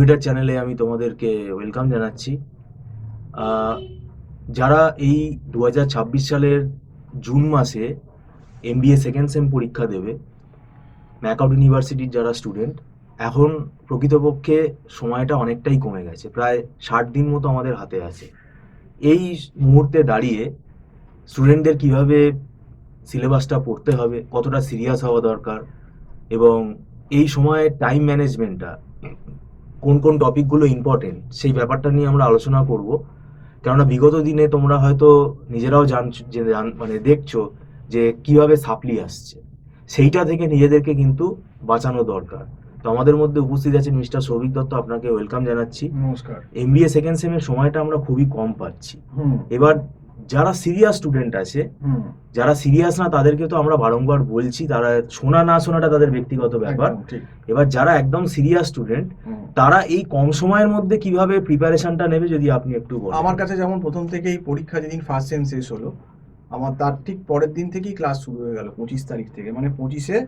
Innovator চ্যানেলে আমি তোমাদেরকে ওয়েলকাম জানাচ্ছি। যারা এই 2026 সালের জুন মাসে এমবিএ সেকেন্ড সেম পরীক্ষা দেবে, ম্যাকআউট ইউনিভার্সিটির যারা স্টুডেন্ট, এখন প্রকৃতপক্ষে সময়টা অনেকটাই কমে গেছে, প্রায় 60 দিন মতো আমাদের হাতে আছে। এই মুহূর্তে দাঁড়িয়ে স্টুডেন্টদের কিভাবে সিলেবাসটা পড়তে হবে, কতটা সিরিয়াস হওয়া দরকার, এবং এই সময়ে টাইম ম্যানেজমেন্টটা, কোন কোন টপিকগুলো ইম্পর্টেন্ট, সেই ব্যাপারটা নিয়ে আমরা আলোচনা করব। কেননা বিগত দিনে তোমরা হয়তো নিজেরাও জানছো, মানে দেখছো যে কিভাবে সাপ্লি আসছে, সেইটা থেকে নিজেদেরকে কিন্তু বাঁচানো দরকার। তো আমাদের মধ্যে উপস্থিত আছেন মিস্টার সৌভিক দত্ত, আপনাকে ওয়েলকাম জানাচ্ছি। নমস্কার। এমবিএ সেকেন্ড সেমের সময়টা আমরা খুবই কম পাচ্ছি। হুম এবার যারা সিরিয়াস স্টুডেন্ট আছে, হুম যারা সিরিয়াস না তাদেরকে তো আমরা বারংবার বলছি, তারা শোনা না শোনাটা তাদের ব্যক্তিগত ব্যাপার। একদম ঠিক। এবার যারা একদম সিরিয়াস স্টুডেন্ট, হুম। তারা এই কম সময়ের মধ্যে কিভাবে প্রিপারেশনটা নেবে যদি আপনি একটু বলেন। আমার কাছে যেমন প্রথম থেকেই পরীক্ষা যেদিন ফার্স্ট সেম শেষ হলো, আমার তার ঠিক পরের দিন থেকেই ক্লাস শুরু হয়ে গেল, 25 তারিখ থেকে, মানে 25-এ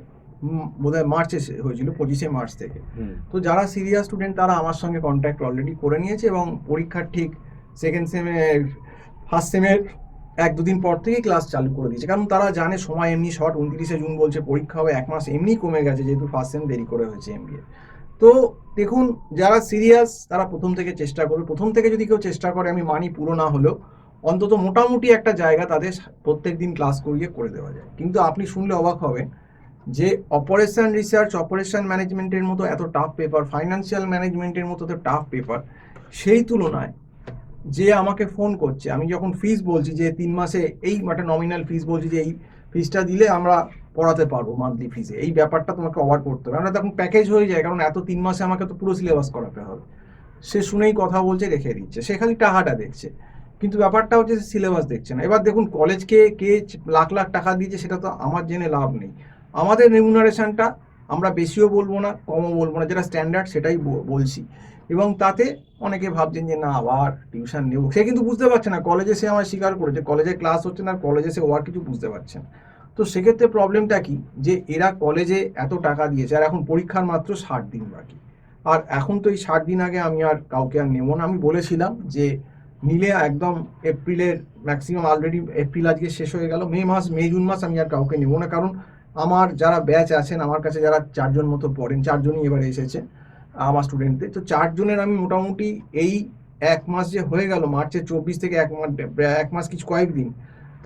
বোধহয় মার্চে হয়েছিল, 25শে মার্চ থেকে। হুম। তো যারা সিরিয়াস স্টুডেন্ট তারা আমার সঙ্গে কন্ট্যাক্ট অলরেডি করে নিয়েছে এবং পরীক্ষার ঠিক সেকেন্ড সেমের ফার্স্ট সেমের 1-2 দিন পর থেকেই ক্লাস চালু করে দিয়েছে, কারণ তারা জানে সময় এমনি শর্ট। 29শে জুন বলছে পরীক্ষা হবে, 1 মাস এমনি কমে গেছে যেহেতু ফার্স্ট সেম দেরি করে হয়েছে এমবিএ। তো দেখুন, যারা সিরিয়াস তারা প্রথম থেকে চেষ্টা করবে। প্রথম থেকে যদি কেউ চেষ্টা করে, আমি মানি পুরো না হলেও অন্তত মোটামুটি একটা জায়গা তাদের প্রত্যেক দিন ক্লাস করিয়ে করে দেওয়া যায়। কিন্তু আপনি শুনলে অবাক হবেন যে অপারেশন রিসার্চ, অপারেশন ম্যানেজমেন্টের মতো এত টাফ পেপার, ফাইন্যান্সিয়াল ম্যানেজমেন্টের মতো তো টাফ পেপার, সেই তুলনায় যে আমাকে ফোন করছে, আমি যখন ফিস বলছি যে 3 মাসে এই একটা নমিনাল ফিস বলছি যে এই ফিসটা দিলে আমরা পড়াতে পারবো মান্থলি ফিসে, এই ব্যাপারটা তোমাকে অবাক করতে হবে। আমরা তখন প্যাকেজ হয়ে যায়, কারণ এত 3 মাসে আমাকে তো পুরো সিলেবাস করাতে হবে। সে শুনেই কথা বলছে, রেখে দিচ্ছে, সে খালি টাকাটা দেখছে, কিন্তু ব্যাপারটা হচ্ছে সিলেবাস দেখছে না। এবার দেখুন, কলেজকে কে লাখ লাখ টাকা দিয়েছে সেটা তো আমার জেনে লাভ নেই। আমাদের রেমুনারেশনটা আমরা বেশিও বলবো না, কমও বলবো না, যেটা স্ট্যান্ডার্ড সেটাই বলছি। এবং তাতে অনেকে ভাবছেন যে না আবার টিউশন নেব, সে কিন্তু বুঝতে পারছে না। কলেজে সে আমার স্বীকার করেছে কলেজে ক্লাস হচ্ছে না, কলেজে সে ওয়ার কিছু বুঝতে পারছে না। তো সেক্ষেত্রে প্রবলেমটা কি, যে এরা কলেজে এত টাকা দিয়েছে আর এখন পরীক্ষার মাত্র 60 দিন বাকি। আর এখন তো এই 60 দিন আগে আমি আর কাউকে আর নেবো না। আমি বলেছিলাম যে নিলে একদম এপ্রিলের ম্যাক্সিমাম, অলরেডি এপ্রিল আজকে শেষ হয়ে গেল, মে জুন মাস আমি আর কাউকে নেবো না। কারণ আমার যারা ব্যাচ আছেন, আমার কাছে যারা 4 জন মতো পড়েন, 4 জনই এবারে এসেছে আমার স্টুডেন্টদের, তো 4 জনের আমি মোটামুটি এই 1 মাস যে হয়ে গেল, মার্চের 24 থেকে 1 মাস কিছু কয়েকদিন,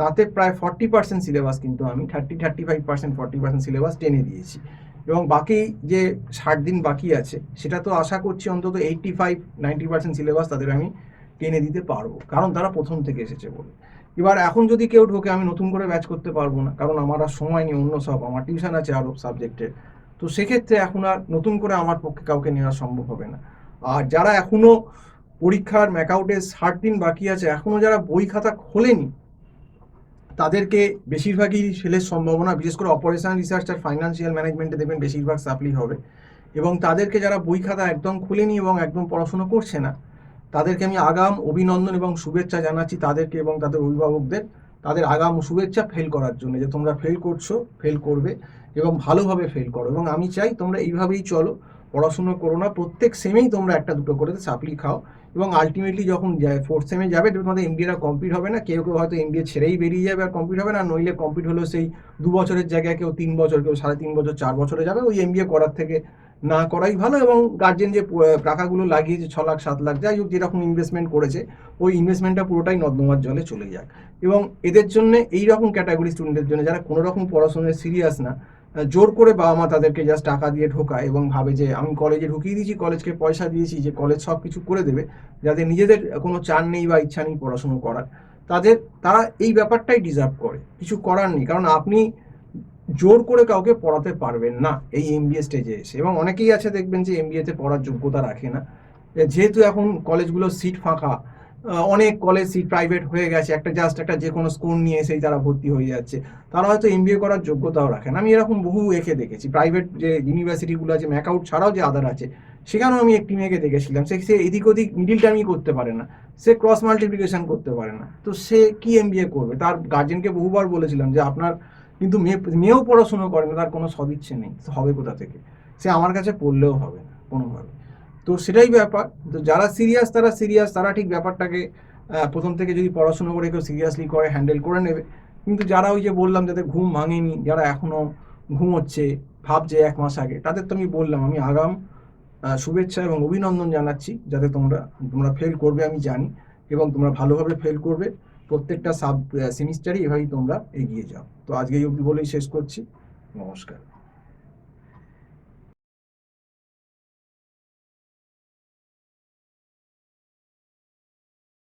তাতে প্রায় 40% সিলেবাস কিন্তু আমি 35%, 40% সিলেবাস টেনে দিয়েছি। এবং বাকি যে 60 দিন বাকি আছে, সেটা তো আশা করছি অন্তত 85-90% সিলেবাস তাদের আমি টেনে দিতে পারবো, কারণ তারা প্রথম থেকে এসেছে বলে। এবার এখন যদি কেউ ঢোকে, আমি নতুন করে ব্যাচ করতে পারবো না, কারণ আমার আর সময় নেই, অন্য সব আমার টিউশন আছে আরও সাবজেক্টের। তো সেক্ষেত্রে এখন আর নতুন করে আমার পক্ষে কাউকে নেওয়া সম্ভব হবে না। আর যারা এখনো পরীক্ষার ম্যাকআউটে 60 দিন বাকি আছে, এখনো যারা বই খাতা খোলেনি, তাদেরকে বেশিরভাগই ফেলের সম্ভাবনা, বিশেষ করে অপারেশন রিসার্চ আর ফাইন্যান্সিয়াল ম্যানেজমেন্টে দেখবেন বেশিরভাগ সাপ্লি হবে। এবং তাদেরকে যারা বই খাতা একদম খুলেনি এবং একদম পড়াশুনো করছে না, তাদেরকে আমি আগাম অভিনন্দন এবং শুভেচ্ছা জানাচ্ছি, তাদেরকে এবং তাদের অভিভাবকদের তাদের আগাম শুভেচ্ছা ফেল করার জন্য, যে তোমরা ফেল করছো, ফেল করবে এবং ভালোভাবে ফেল করো। এবং আমি চাই তোমরা এইভাবেই চলো, পড়াশুনো করো না, প্রত্যেক সেমেই তোমরা একটা দুটো করে সাপ্লি খাও। এবং আলটিমেটলি যখন ফোর্থ সেমে যাবে, তোমাদের এমবিএটা কমপ্লিট হবে না, কেউ কেউ হয়তো এমবিএ ছেড়েই বেরিয়ে যাবে আর কমপ্লিট হবে না, নইলে কমপ্লিট হলেও সেই 2 বছরের জায়গায় কেউ 3 বছর, কেউ 3.5 বছর, 4 বছরে যাবে। ওই এমবিএ করার থেকে না করাই ভালো। এবং গার্জেন যে টাকাগুলো লাগিয়েছে, 6 লাখ 7 লাখ যাই হোক যেরকম ইনভেস্টমেন্ট করেছে, ওই ইনভেস্টমেন্টটা পুরোটাই নর্দমার জলে চলে যাক। এবং এদের জন্য, এইরকম ক্যাটাগরি স্টুডেন্টের জন্য যারা কোনো রকম পড়াশোনায় সিরিয়াস না, জোর করে বাবা মা তাদেরকে জাস্ট টাকা দিয়ে ঢোকায় এবং ভাবে যে আমি কলেজে ঢুকিয়ে দিয়েছি, কলেজকে পয়সা দিয়েছি যে কলেজ সব কিছু করে দেবে, যাদের নিজেদের কোনো চান নেই বা ইচ্ছা নেই পড়াশুনো করার, তারা এই ব্যাপারটাই ডিজার্ভ করে। কিছু করার নেই, কারণ আপনি জোর করে কাউকে পড়াতে পারবেন না এই এমবিএ স্টেজে এসে। এবং অনেকেই আছে দেখবেন যে এমবিএতে পড়ার যোগ্যতা রাখে না, যেহেতু এখন কলেজগুলোর সিট ফাঁকা, অনেক কলেজ সিট প্রাইভেট হয়ে গেছে, একটা যে কোনো স্কোর নিয়ে এসেই তারা ভর্তি হয়ে যাচ্ছে, তারা হয়তো এমবিএ করার যোগ্যতাও রাখে না। আমি এরকম বহু একে দেখেছি, প্রাইভেট যে ইউনিভার্সিটিগুলো আছে, ম্যাকআউট ছাড়াও যে আদার আছে, সেখানেও আমি একটি মেয়েকে দেখেছিলাম, সে এদিক ওদিক মিডিল টার্মই করতে পারে না, সে ক্রস মাল্টিপ্লিকেশন করতে পারে না, তো সে কি এমবিএ করবে? তার গার্জেনকে বহুবার বলেছিলাম যে আপনার কিন্তু মেয়েও পড়াশুনো করে না, তার কোনো সদিচ্ছে নেই, হবে কোথা থেকে? সে আমার কাছে পড়লেও হবে না কোনোভাবে। তো সেটাই ব্যাপার। তো যারা সিরিয়াস তারা ঠিক ব্যাপারটাকে প্রথম থেকে যদি পড়াশুনো করে কেউ সিরিয়াসলি করে হ্যান্ডেল করে নেবে। কিন্তু যারা ওই যে বললাম যাদের ঘুম ভাঙেনি, যারা এখনো ঘুমোচ্ছে, ভাবছে 1 মাস আগে, তাদের তো আমি বললাম আমি আগাম শুভেচ্ছা এবং অভিনন্দন জানাচ্ছি, যাতে তোমরা ফেল করবে আমি জানি, এবং তোমরা ভালোভাবে ফেল করবে। প্রত্যেকটা সেমিস্টারই এভাবেই তোমরা এগিয়ে যাও। তো আজকে এই অবধি বলেই শেষ করছি। নমস্কার।